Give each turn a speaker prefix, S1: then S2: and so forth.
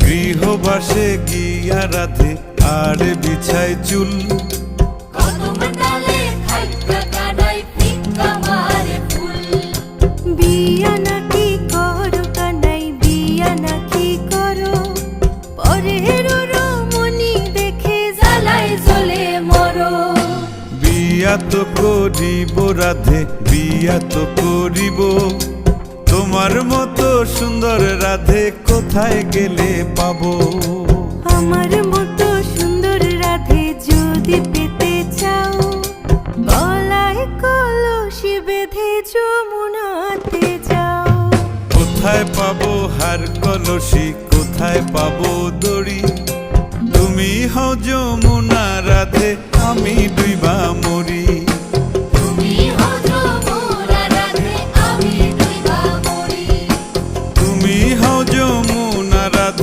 S1: গৃহবাসে গিয়া রাধে আর বিছায় চুল।
S2: বিয়া নাকি করো কানাই, বিয়া নাকি করো, পরের রমণী দেখে জ্বালায় জ্বলে মরো।
S1: বিয়া তো করিব রাধে, বিয়া তো করিব, তোমার মতো সুন্দর রাধে কোথায় গেলে পাবো?
S2: আমার মতো সুন্দর রাধে যদি পেতে চাও, গলায় কলসি বেঁধে যমুনাতে যাও।
S1: কোথায় পাবো হার কলসি, কোথায় পাবো দড়ি, তুমি হও যমুনা রাধে, আমি ডুইবা মরি।